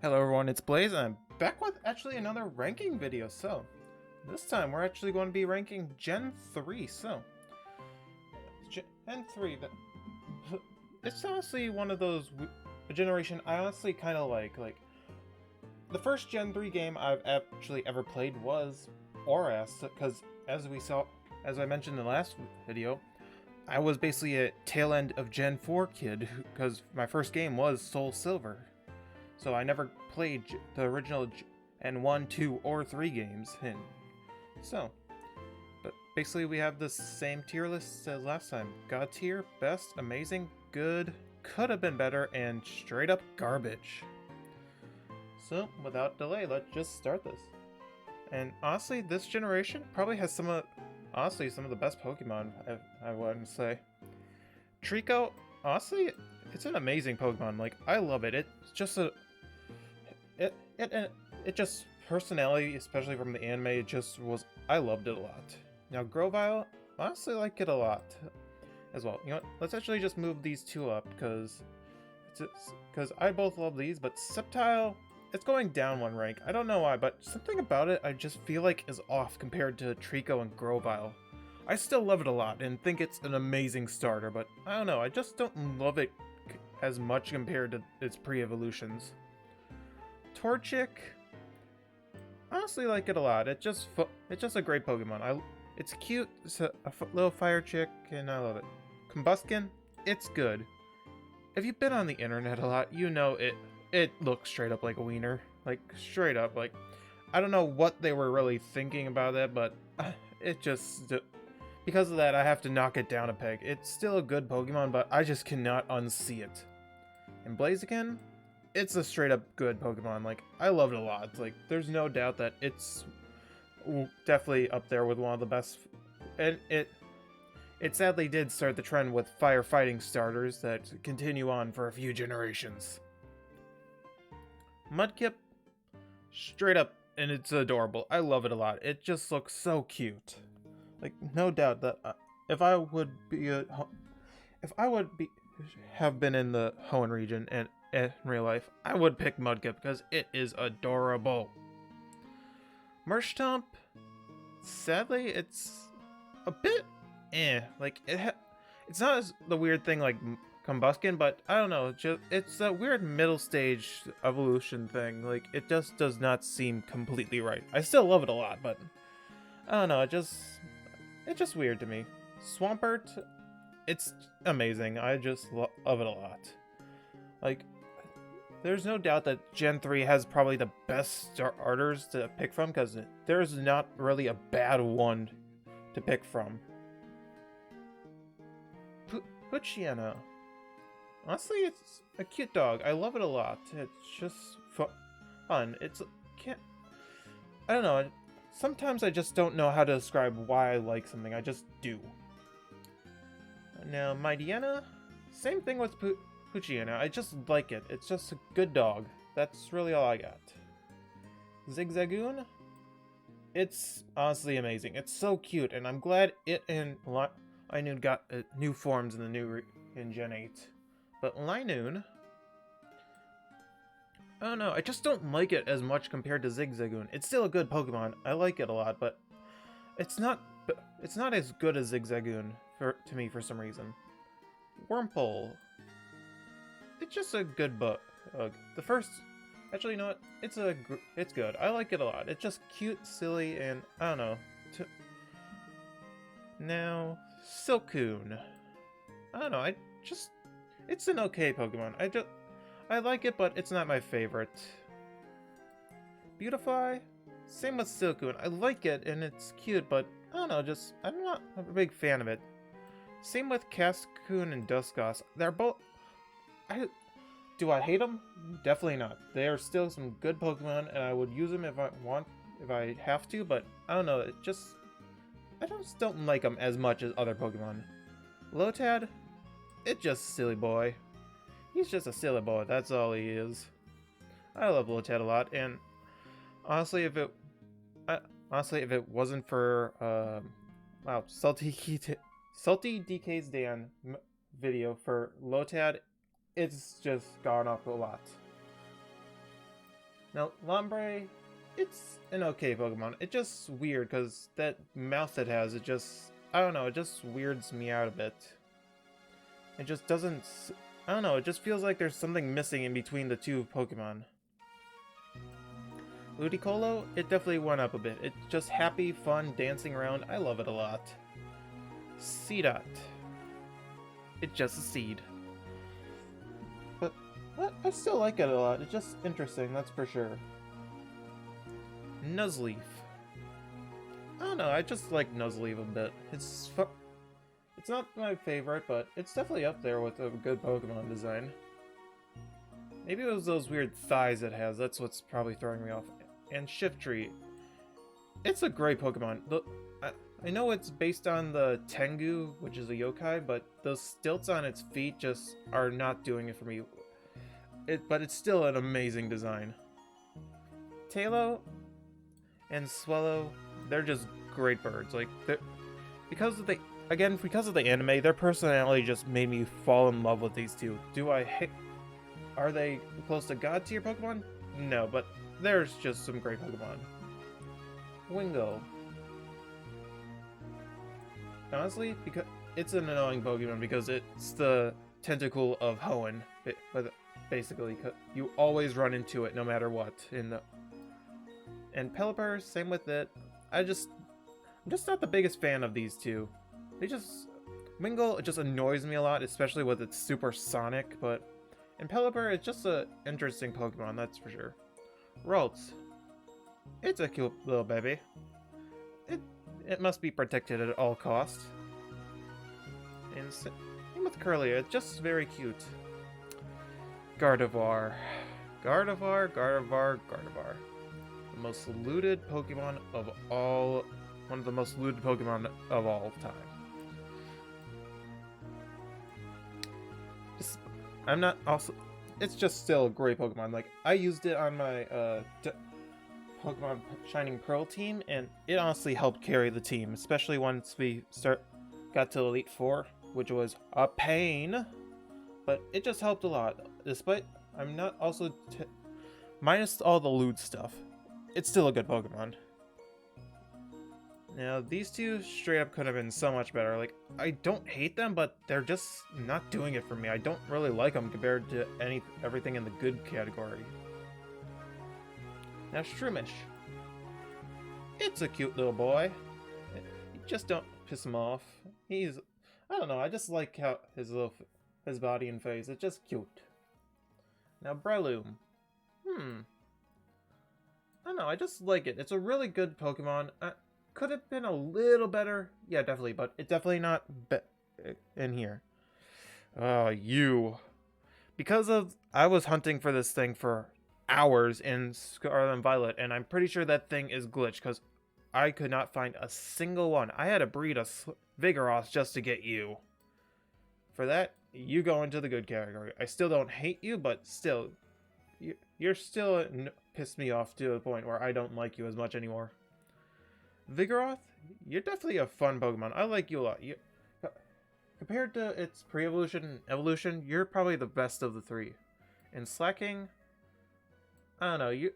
Hello everyone, it's Blaze, and I'm back with actually another ranking video. So, this time we're actually going to be ranking Gen 3. So, Gen 3, it's honestly one of those a generation I honestly kind of like. Like, the first Gen 3 game I've actually ever played was ORAS, because as I mentioned in the last video, I was basically a tail end of Gen 4 kid, because my first game was Soul Silver. So I never played the original Gen 1, 2, or 3 games. But basically we have the same tier list as last time. God tier, best, amazing, good, could have been better, and straight up garbage. So without delay, let's just start this. And honestly, this generation probably has some of the best Pokemon, I wouldn't say. Trico, honestly, it's an amazing Pokemon. Like, I love it. It's just it just personality, especially from the anime, it just was. I loved it a lot. Now Grovyle, honestly, like it a lot as well. You know what? Let's actually just move these two up because I both love these, but Sceptile, it's going down one rank. I don't know why, but something about it I just feel like is off compared to Trico and Grovyle. I still love it a lot and think it's an amazing starter, but I don't know, I just don't love it as much compared to its pre-evolutions. Torchic, honestly like it a lot. It's just a great Pokemon. It's cute. It's a little fire chick, and I love it. Combuskin, it's good. If you've been on the internet a lot, you know it looks straight up like a wiener. Like, straight up. Like, I don't know what they were really thinking about it, but it just... Because of that, I have to knock it down a peg. It's still a good Pokemon, but I just cannot unsee it. And Blaziken, it's a straight up good Pokemon. Like, I love it a lot. Like, there's no doubt that it's definitely up there with one of the best. And it sadly did start the trend with firefighting starters that continue on for a few generations. Mudkip, straight up, and it's adorable. I love it a lot. It just looks so cute. Like, no doubt that if I would have been in the Hoenn region and in real life, I would pick Mudkip because it is adorable. Marshtomp, sadly, it's a bit like it's not as the weird thing like Combuskin, but I don't know, it's a weird middle stage evolution thing. Like, it just does not seem completely right. I still love it a lot, but I don't know, it's just weird to me. Swampert, it's amazing. I just love it a lot. Like, there's no doubt that Gen 3 has probably the best starters to pick from, because there's not really a bad one to pick from. Poochyena. Honestly, it's a cute dog. I love it a lot. It's just fun. I don't know. Sometimes I just don't know how to describe why I like something. I just do. Now, Mightyena, same thing with Poochyena. I just like it. It's just a good dog. That's really all I got. Zigzagoon, it's honestly amazing. It's so cute, and I'm glad it and Linoone got new forms in Gen 8. But Linoone, I don't know. I just don't like it as much compared to Zigzagoon. It's still a good Pokemon. I like it a lot, but it's not as good as Zigzagoon to me for some reason. Wurmple, it's just a good bug. The first, actually, you know what? It's good. I like it a lot. It's just cute, silly, and I don't know. Now, Silcoon. I don't know. It's an okay Pokemon. I like it, but it's not my favorite. Beautifly, same with Silcoon. I like it and it's cute, but I don't know. I'm not a big fan of it. Same with Cascoon and Dusclops. They're both. Do I hate them? Definitely not. They are still some good Pokemon, and I would use them if I have to. But I don't know. I just don't like them as much as other Pokemon. Lotad, it's just a silly boy. He's just a silly boy. That's all he is. I love Lotad a lot, and honestly, if it wasn't for Salty DK's Dan video for Lotad, it's just gone off a lot. Now, Lombre, it's an okay Pokemon. It's just weird because that mouth it has, it just, I don't know, it just weirds me out a bit. It just doesn't, I don't know, it just feels like there's something missing in between the two Pokemon. Ludicolo, it definitely went up a bit. It's just happy, fun, dancing around. I love it a lot. Seedot. It's just a seed. But I still like it a lot. It's just interesting, that's for sure. Nuzleaf. I don't know, I just like Nuzleaf a bit. It's not my favorite, but it's definitely up there with a good Pokemon design. Maybe it was those weird thighs it has, that's what's probably throwing me off. And Shiftry. It's a great Pokemon. I know it's based on the Tengu, which is a yokai, but those stilts on its feet just are not doing it for me. But it's still an amazing design. Tailo and Swellow, they're just great birds. Like, because of the anime, their personality just made me fall in love with these two. Are they close to God tier Pokemon? No, but there's just some great Pokemon. Wingull. Honestly, because it's an annoying Pokemon because it's the tentacle of Hoenn, basically. You always run into it no matter what. And Pelipper, same with it. I'm just not the biggest fan of these two. Wingull, it just annoys me a lot, especially with its supersonic, and Pelipper, it's just an interesting Pokemon, that's for sure. Ralts. It's a cute little baby. It must be protected at all costs. And same with Kirlia, it's just very cute. Gardevoir. Gardevoir. The most looted Pokemon of all... One of the most looted Pokemon of all time. It's just still a great Pokemon. Like, I used it on my Pokemon Shining Pearl team, and it honestly helped carry the team, especially once we got to Elite Four, which was a pain, but it just helped a lot. Despite I'm not also minus all the loot stuff, it's still a good Pokemon. Now, these two straight up could have been so much better. Like, I don't hate them, but they're just not doing it for me. I don't really like them compared to everything in the good category. Now, Shroomish. It's a cute little boy. You just don't piss him off. I don't know, I just like how his body and face, it's just cute. Now, Breloom. I don't know, I just like it. It's a really good Pokemon. Could have been a little better. Yeah, definitely, but it's definitely not in here. I was hunting for this thing for hours in Scarlet and Violet, and I'm pretty sure that thing is glitched because I could not find a single one. I had to breed a Vigoroth just to get you. For that, you go into the good category. I still don't hate you, but still, you're still pissed me off to the point where I don't like you as much anymore. Vigoroth, you're definitely a fun Pokemon. I like you a lot. Compared to its pre-evolution and evolution, you're probably the best of the three. And Slacking, I don't know,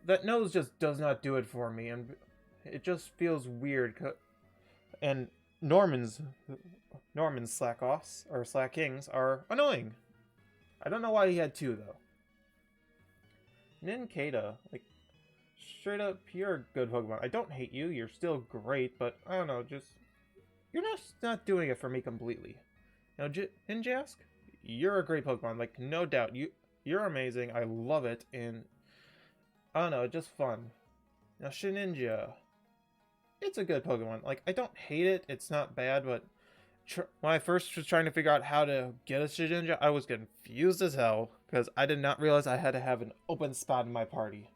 that nose just does not do it for me, and it just feels weird. And Norman's Slackoffs, or Slackings, are annoying. I don't know why he had two, though. Nincada, like, straight up, you're a good Pokemon. I don't hate you, you're still great, but I don't know, you're not doing it for me completely. Now, Ninjask, you're a great Pokemon, like, no doubt. You're amazing, I love it, and I don't know, it's just fun. Now, Shedinja, it's a good Pokemon. Like, I don't hate it, it's not bad, but when I first was trying to figure out how to get a Shedinja, I was confused as hell, because I did not realize I had to have an open spot in my party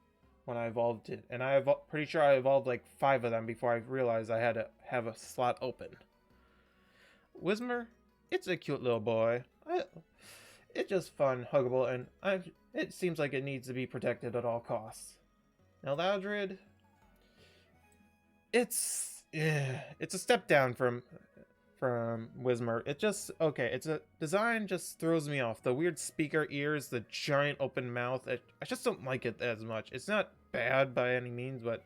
when I evolved it. And pretty sure I evolved like 5 of them before I realized I had to have a slot open. Whismur, it's a cute little boy. It's just fun, huggable, and it seems like it needs to be protected at all costs. Now, Loudred, it's a step down from from Whismur. It just, okay, it's a design just throws me off. The weird speaker ears, the giant open mouth, I just don't like it as much. It's not bad by any means, but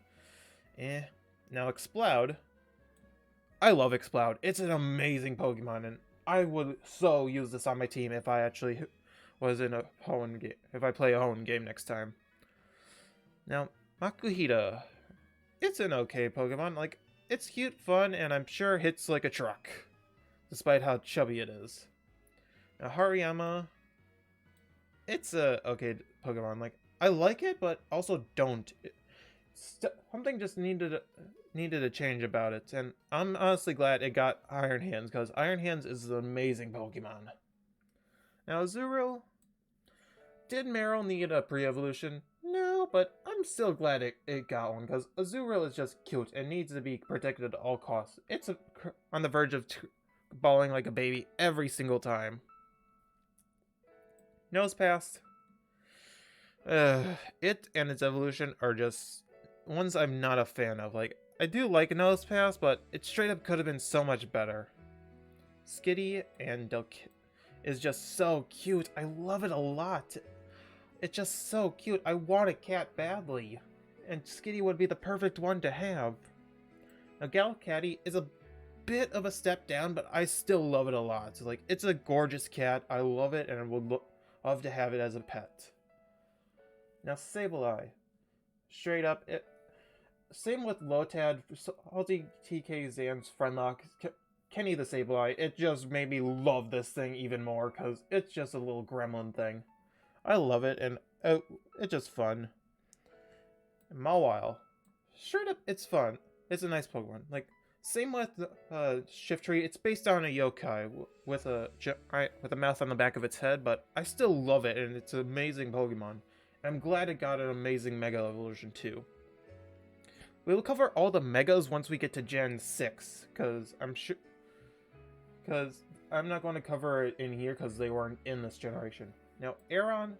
eh. Now Exploud, I love Exploud. It's an amazing Pokemon, and I would so use this on my team if I actually was in a Hoenn game, if I play a Hoenn game next time. Now, Makuhita, it's an okay Pokemon. Like, it's cute, fun, and I'm sure hits like a truck, despite how chubby it is. Now, Hariyama, it's a okay Pokemon. Like, I like it, but also don't. Something just needed a change about it, and I'm honestly glad it got Iron Hands, because Iron Hands is an amazing Pokemon. Now, Azurill, did Meryl need a pre-evolution? No, but I'm still glad it got one, because Azurill is just cute and needs to be protected at all costs. It's on the verge of bawling like a baby every single time. Nosepass. It and its evolution are just ones I'm not a fan of. Like, I do like Nosepass, but it straight up could have been so much better. Skitty and is just so cute. I love it a lot. It's just so cute. I want a cat badly. And Skitty would be the perfect one to have. Now, Galcatty is a bit of a step down, but I still love it a lot. So, like, it's a gorgeous cat. I love it, and I would love to have it as a pet. Now, Sableye. Straight up, same with Lotad, Salty TK Zan's Friendlock, Kenny the Sableye. It just made me love this thing even more, because it's just a little gremlin thing. I love it, and it's just fun. Mawile. Straight up, it's fun. It's a nice Pokemon. Like, same with Shiftry. It's based on a yokai with a mouth on the back of its head, but I still love it, and it's an amazing Pokemon. I'm glad it got an amazing Mega Evolution too. We will cover all the Megas once we get to Gen 6, because I'm not going to cover it in here because they weren't in this generation. Now, Aron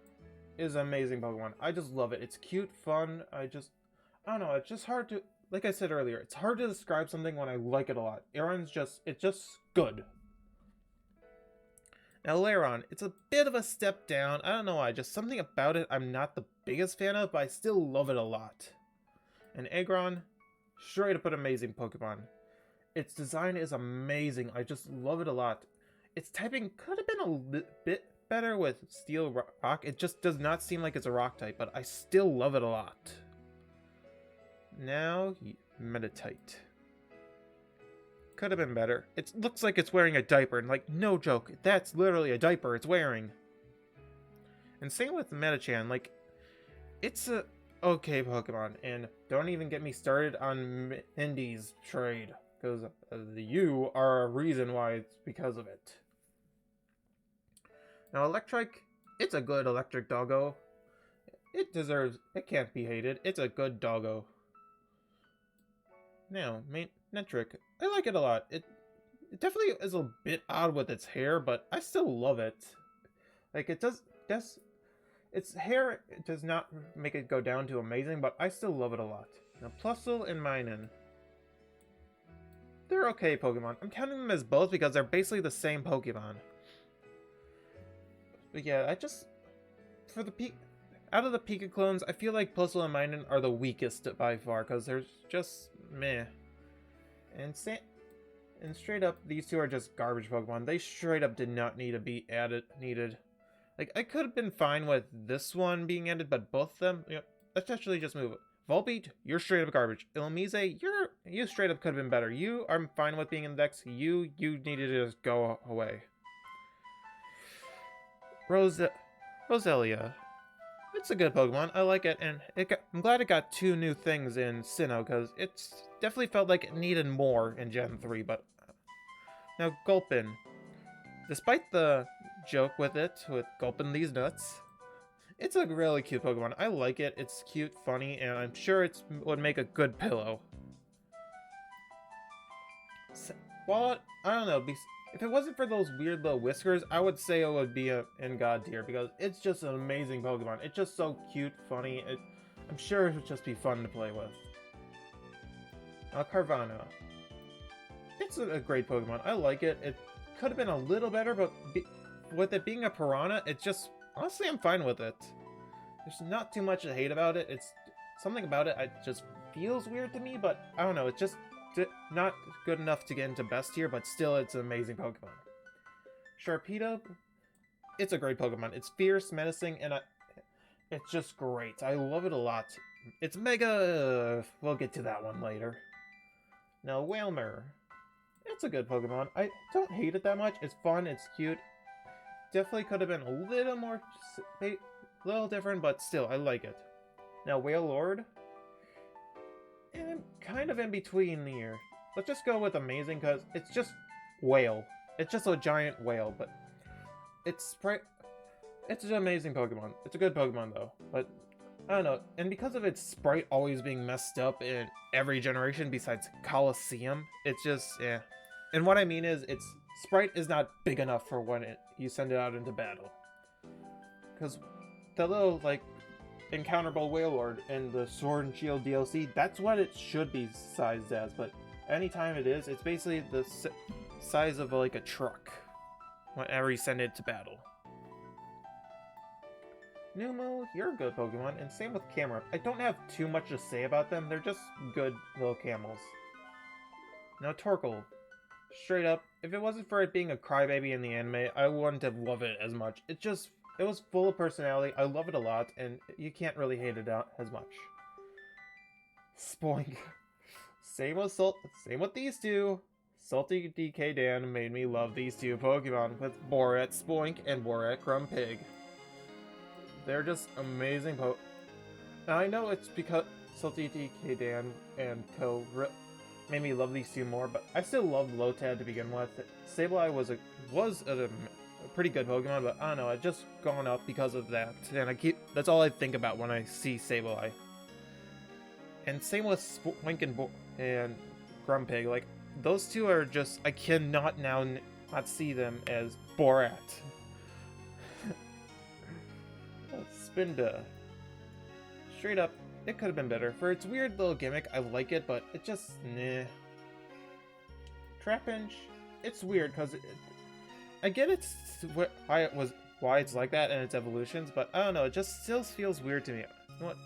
is an amazing Pokemon. I just love it. It's cute, fun. I don't know. It's just hard to, like I said earlier, it's hard to describe something when I like it a lot. Aron's it's just good. Now, Lairon, it's a bit of a step down. I don't know why. Just something about it I'm not the biggest fan of, but I still love it a lot. And Aggron, straight up an amazing Pokemon. Its design is amazing. I just love it a lot. Its typing could have been a bit better with Steel Rock. It just does not seem like it's a rock type, but I still love it a lot. Now, Meditite. Could have been better. It looks like it's wearing a diaper, and like, no joke, that's literally a diaper it's wearing. And same with Metachan, like, it's a okay Pokemon, and don't even get me started on Mindy's trade, because you are a reason why it's because of it. Now, Electrike, it's a good electric doggo. It can't be hated. It's a good doggo. Now, Netric, I like it a lot. It definitely is a bit odd with its hair, but I still love it. Like, its hair does not make it go down to amazing, but I still love it a lot. Now, Plusle and Minun. They're okay Pokemon. I'm counting them as both because they're basically the same Pokemon. But yeah, out of the Pika clones, I feel like Plusle and Minun are the weakest by far, because they're just meh. And straight up, these two are just garbage Pokemon. They straight up did not need to be needed. Like, I could have been fine with this one being added, but both of them, let's actually just move it. Volbeat, you're straight up garbage. Illumise, you straight up could have been better. You are fine with being in the dex. You needed to just go away. Roselia. It's a good Pokemon. I like it, and I'm glad it got 2 new things in Sinnoh, because it's definitely felt like it needed more in Gen 3, but... Now, Gulpin. Despite the joke with Gulpin these nuts, it's a really cute Pokemon. I like it. It's cute, funny, and I'm sure it would make a good pillow. Well, I don't know. If it wasn't for those weird little whiskers, I would say it would be in God tier, because it's just an amazing Pokemon. It's just so cute, funny. I'm sure it would just be fun to play with. Carvanha. it's a great Pokemon. I like it. It could have been a little better, but with it being a Piranha, it's just... Honestly, I'm fine with it. There's not too much to hate about it. It's something about it, it just feels weird to me, but I don't know. It's just not good enough to get into best tier, but still, it's an amazing Pokemon. Sharpedo, it's a great Pokemon. It's fierce, menacing, and it's just great. I love it a lot. It's mega... We'll get to that one later. Now, Wailmer. It's a good Pokemon. I don't hate it that much. It's fun, it's cute. Definitely could have been a little more... a little different, but still, I like it. Now, Wailord. And kind of in between here. Let's just go with amazing, because it's just whale. It's just a giant whale, but it's an amazing Pokemon. It's a good Pokemon, though. But, I don't know. And because of its sprite always being messed up in every generation besides Colosseum, it's just, eh. And what I mean is, its sprite is not big enough for when you send it out into battle. Because the little, like, encounterable Wailord in the Sword and Shield DLC, that's what it should be sized as, but anytime it is, it's basically the size of, like, a truck whenever you send it to battle. Numel, you're a good Pokemon, and same with Camerupt. I don't have too much to say about them, they're just good little camels. Now Torkoal. Straight up, if it wasn't for it being a crybaby in the anime, I wouldn't have loved it as much. It was full of personality, I love it a lot, and you can't really hate it out as much. Spoink. Same with these two. Salty DK Dan made me love these two Pokemon with Borat Spoink and Borat Grumpig. They're just amazing Now I know it's because Salty DK Dan and Co made me love these two more, but I still loved Lotad to begin with. Sableye was a pretty good Pokemon, but I don't know, I've just gone up because of that, and that's all I think about when I see Sableye. And same with Spoink and Grumpig, like, those two are just, I cannot now not see them as Borat. Spinda. Straight up, it could have been better. For its weird little gimmick, I like it, but it just, nah. Trapinch, it's weird, because I get why it's like that and its evolutions, but I don't know, it just still feels weird to me. You know what?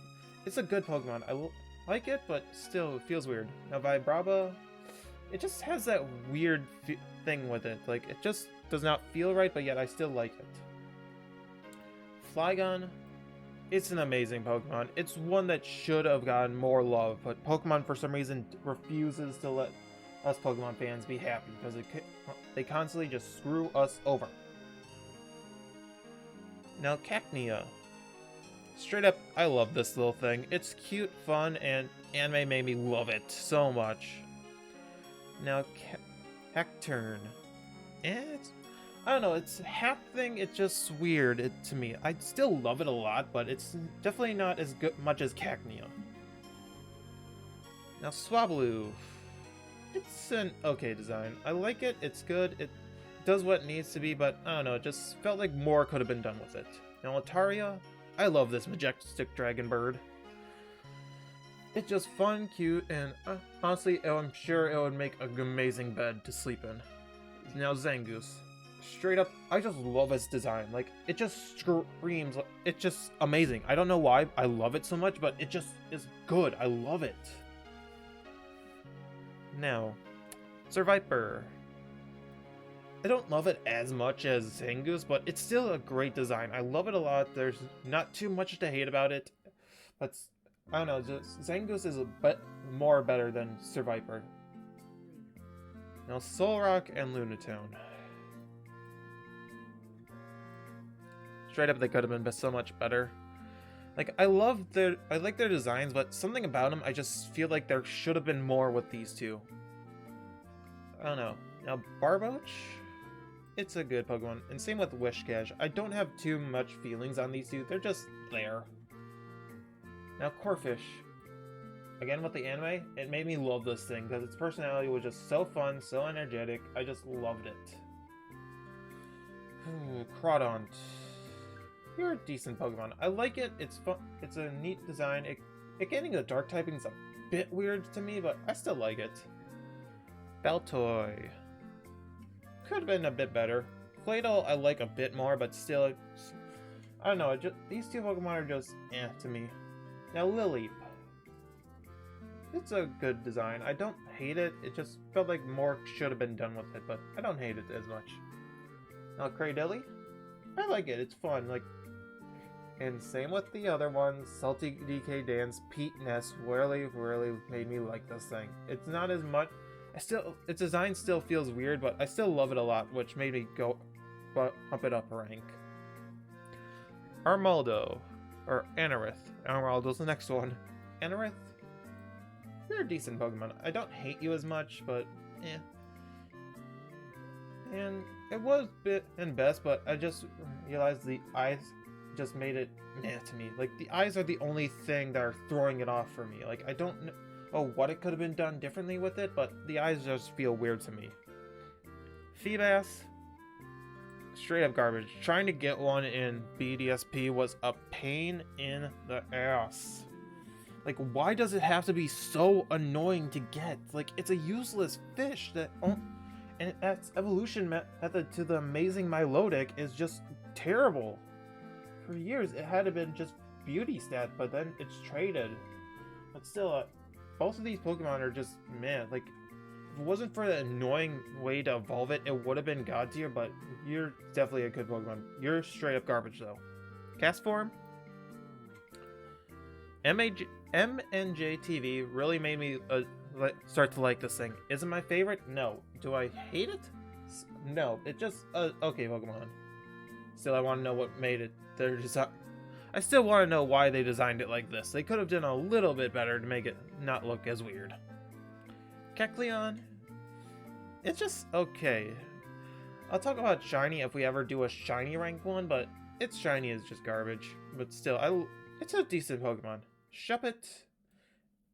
It's a good Pokemon. I like it, but still it feels weird. Now Vibrava, it just has that weird thing with it. Like, it just does not feel right, but yet I still like it. Flygon, it's an amazing Pokemon. It's one that should have gotten more love, but Pokemon for some reason refuses to let us Pokemon fans be happy because they constantly just screw us over. Now Cacnea. Straight up, I love this little thing. It's cute, fun, and anime made me love it so much. Now Cacturn. I don't know, it's half thing, it's just weird to me. I still love it a lot, but it's definitely not as much as Cacnea. Now Swablu. It's an okay design. I like it, it's good, it does what it needs to be, but I don't know, it just felt like more could have been done with it. Now Lataria, I love this majestic dragon bird. It's just fun, cute, and honestly, I'm sure it would make an amazing bed to sleep in. Now Zangoose. Straight up, I just love its design. Like, it just screams, it's just amazing. I don't know why I love it so much, but it just is good. I love it. Now, Survivor. I don't love it as much as Zangoose, but it's still a great design. I love it a lot. There's not too much to hate about it. But, I don't know, just Zangoose is a bit more better than Survivor. Now, Solrock and Lunatone. Straight up, they could have been so much better. Like, I like their designs, but something about them, I just feel like there should have been more with these two. I don't know. Now, Barboach? It's a good Pokemon, and same with Whiscash. I don't have too much feelings on these two, they're just there. Now, Corphish. Again, with the anime, it made me love this thing, because its personality was just so fun, so energetic, I just loved it. Crawdaunt. You're a decent Pokemon. I like it, it's fun, it's a neat design. It getting a dark typing is a bit weird to me, but I still like it. Baltoy. Could have been a bit better. Claydol I like a bit more, but still, I don't know. These two Pokemon are just to me. Now Lileep. It's a good design. I don't hate it. It just felt like more should have been done with it, but I don't hate it as much. Now Cradily. I like it. It's fun. Like, and same with the other ones. Salty DK Dance, Pete Ness really made me like this thing. It's not as much. Its design still feels weird, but I still love it a lot, which made me go up it up a rank. Armaldo, or Anorith. Armaldo's the next one. Anorith, you're a decent Pokemon. I don't hate you as much, but eh. And it was bit and best, but I just realized the eyes just made it meh to me. Like, the eyes are the only thing that are throwing it off for me. Like, I don't know what it could have been done differently with it, but the eyes just feel weird to me. Feebas, straight up garbage. Trying to get one in BDSP was a pain in the ass. Like, why does it have to be so annoying to get? Like, it's a useless fish that... and its evolution method to the amazing Milotic is just terrible. For years, it had been just beauty stat, but then it's traded. But still, both of these Pokemon are just, man, like, if it wasn't for the annoying way to evolve it, it would have been God tier, but you're definitely a good Pokemon. You're straight up garbage, though. Castform? MNJ TV really made me start to like this thing. Is it my favorite? No. Do I hate it? No. It just, okay Pokemon. Still, I want to know what made it. I still want to know why they designed it like this. They could have done a little bit better to make it not look as weird. Kecleon, it's just okay. I'll talk about Shiny if we ever do a Shiny rank one, but its Shiny is just garbage. But still, it's a decent Pokemon. Shuppet,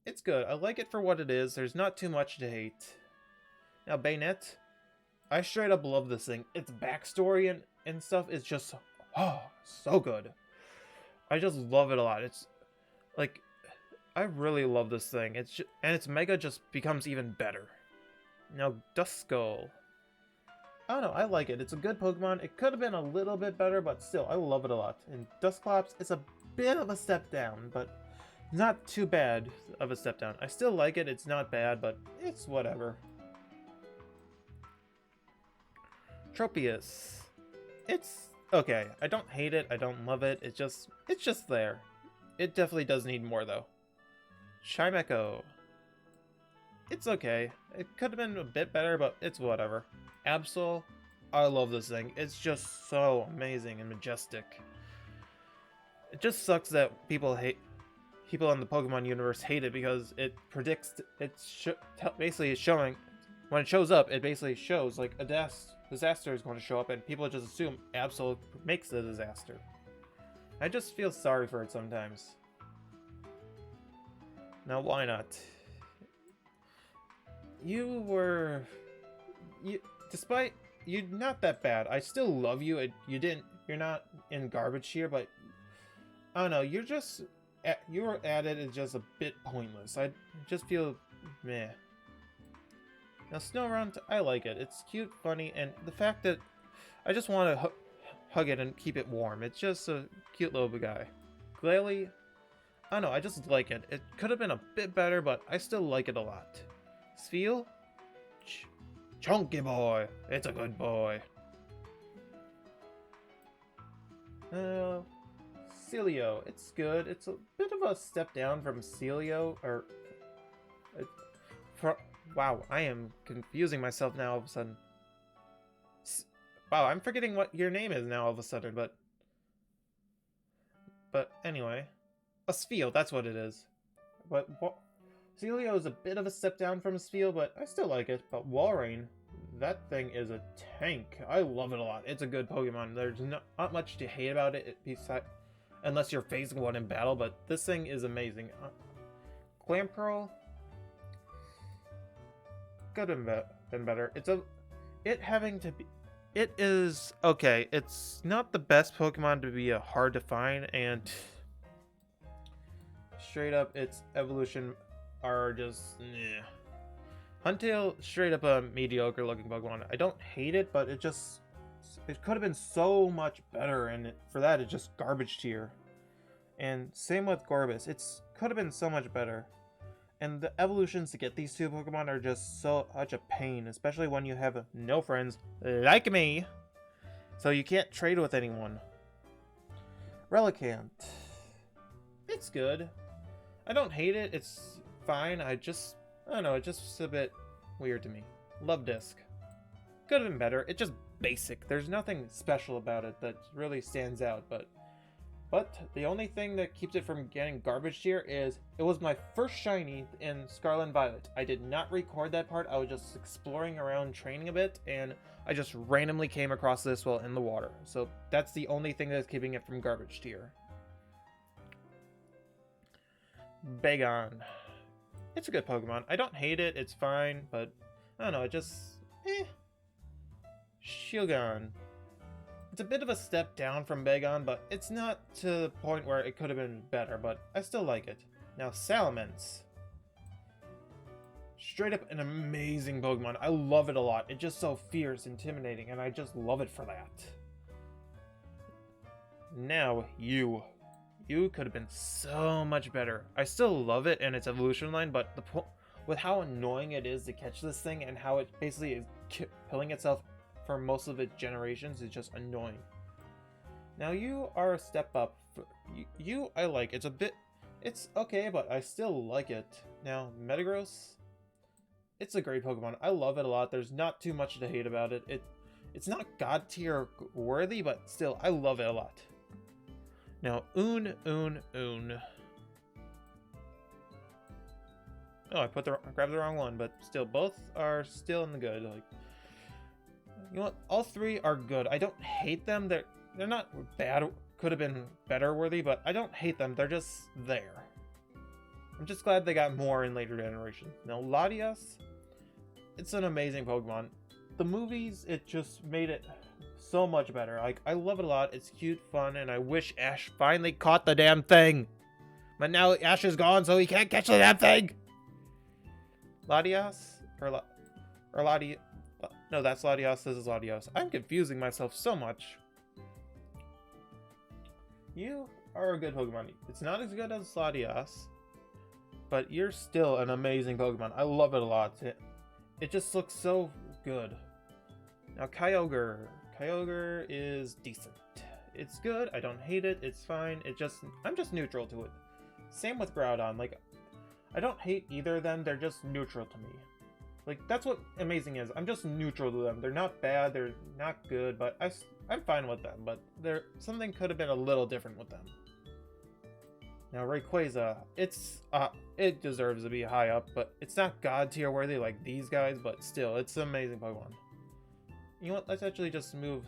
it's good. I like it for what it is. There's not too much to hate. Now, Bayonet, I straight up love this thing. Its backstory and stuff is just, so good. I just love it a lot. It's like, I really love this thing. It's just, and its Mega just becomes even better. Now, Duskull. I don't know, I like it. It's a good Pokemon. It could have been a little bit better, but still, I love it a lot. And Dusclops, it's a bit of a step down, but not too bad of a step down. I still like it. It's not bad, but it's whatever. Tropius. It's okay. I don't hate it. I don't love it. It's just there. It definitely does need more, though. Chimecho. It's okay. It could have been a bit better, but it's whatever. Absol. I love this thing. It's just so amazing and majestic. It just sucks that people in the Pokemon universe hate it because it predicts basically is showing when it shows up. It basically shows like a disaster is going to show up, and people just assume Absol makes the disaster. I just feel sorry for it sometimes. Now, why not? Despite you're not that bad. I still love you. You're not in garbage here, but I don't know. Your added is just a bit pointless. I just feel meh. Now Snorunt, I like it. It's cute, funny, and the fact that I just want to hug it and keep it warm. It's just a cute little guy. Glalie, I don't know. I just like it. It could have been a bit better, but I still like it a lot. Spheal, chunky boy. It's a good boy. Celio, it's good. It's a bit of a step down from Celio, or wow, I am confusing myself now all of a sudden. Wow, I'm forgetting what your name is now all of a sudden, but anyway. A Spheal, that's what it is. But Celio is a bit of a step down from Spheal, but I still like it. But Walrein, that thing is a tank. I love it a lot. It's a good Pokemon. There's not much to hate about it, unless you're facing one in battle, but this thing is amazing. Clamperl, could have been better. It is okay. It's not the best Pokemon to be hard to find, and straight up, its evolution are just Huntail, straight up a mediocre looking Pokemon. I don't hate it, but it could have been so much better, and for that it's just garbage tier. And same with Gorbis, could have been so much better. And the evolutions to get these two Pokemon are just such a pain, especially when you have no friends like me. So you can't trade with anyone. Relicanth. It's good. I don't hate it, it's fine. I don't know, it's just a bit weird to me. Love Disc. Could have been better. It's just basic. There's nothing special about it that really stands out, but the only thing that keeps it from getting garbage tier is it was my first shiny in Scarlet and Violet. I did not record that part. I was just exploring around training a bit, and I just randomly came across this while in the water. So that's the only thing that's keeping it from garbage tier. Bagon. It's a good Pokemon. I don't hate it. It's fine, but I don't know. It just... Shieldon. It's a bit of a step down from Bagon, but it's not to the point where it could have been better, but I still like it. Now, Salamence. Straight up an amazing Pokemon. I love it a lot. It's just so fierce, intimidating, and I just love it for that. Now, you. You could have been so much better. I still love it and its evolution line, but with how annoying it is to catch this thing and how it basically is killing itself for most of its generations is just annoying. Now you are a step up. You I like. It's okay, but I still like it. Now Metagross, it's a great Pokemon. I love it a lot. There's not too much to hate about it. It's not God tier worthy, but still I love it a lot. Now Un. Oh, I grabbed the wrong one, but still both are still in the good. Like, you know what? All three are good. I don't hate them. They're not bad. Could have been better worthy, but I don't hate them. They're just there. I'm just glad they got more in later generations. Now, Latias, it's an amazing Pokemon. The movies, it just made it so much better. Like, I love it a lot. It's cute, fun, and I wish Ash finally caught the damn thing. But now Ash is gone, so he can't catch the damn thing. Latias? Or Latias? No, that's Latias. This is Latios. I'm confusing myself so much. You are a good Pokemon. It's not as good as Latias, but you're still an amazing Pokemon. I love it a lot. It just looks so good. Now, Kyogre. Kyogre is decent. It's good. I don't hate it. It's fine. I'm just neutral to it. Same with Groudon. Like, I don't hate either of them. They're just neutral to me. Like, that's what amazing is. I'm just neutral to them. They're not bad. They're not good, but I'm fine with them. But something could have been a little different with them. Now, Rayquaza. It deserves to be high up, but it's not God tier worthy like these guys, but still, it's an amazing Pokemon. You know what? Let's actually just move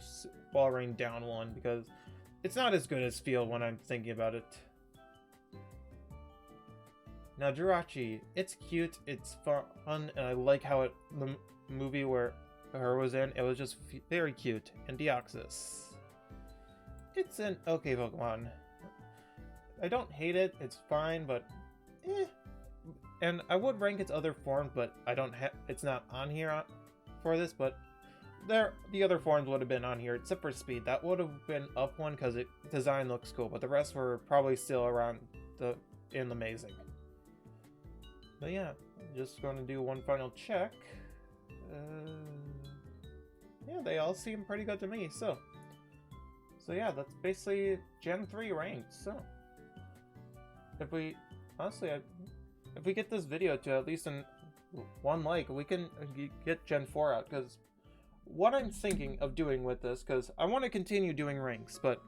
Walrein down one, because it's not as good as Field when I'm thinking about it. Now, Jirachi, it's cute, it's fun, and I like how the movie where her was in, it was just very cute. And Deoxys, it's an okay Pokemon. I don't hate it, it's fine, but and I would rank its other forms, but it's not on here for this, but the other forms would have been on here, except for Speed. That would have been up one because its design looks cool, but the rest were probably still around in amazing. But yeah, I'm just going to do one final check. Yeah, they all seem pretty good to me, so yeah, that's basically Gen 3 ranked. So if we get this video to at least one like, we can get Gen 4 out, because what I'm thinking of doing with this, because I want to continue doing ranks, but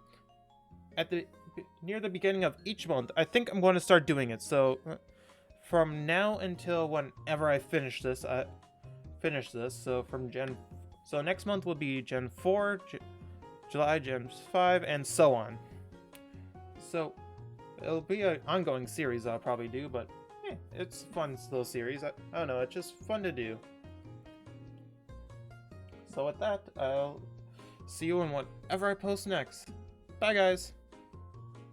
near the beginning of each month, I think I'm going to start doing it. So from now until whenever I finish this, so next month will be Gen 4, July Gen 5, and so on. So it'll be an ongoing series I'll probably do, but it's a fun little series. I don't know, it's just fun to do. So with that, I'll see you in whatever I post next. Bye, guys!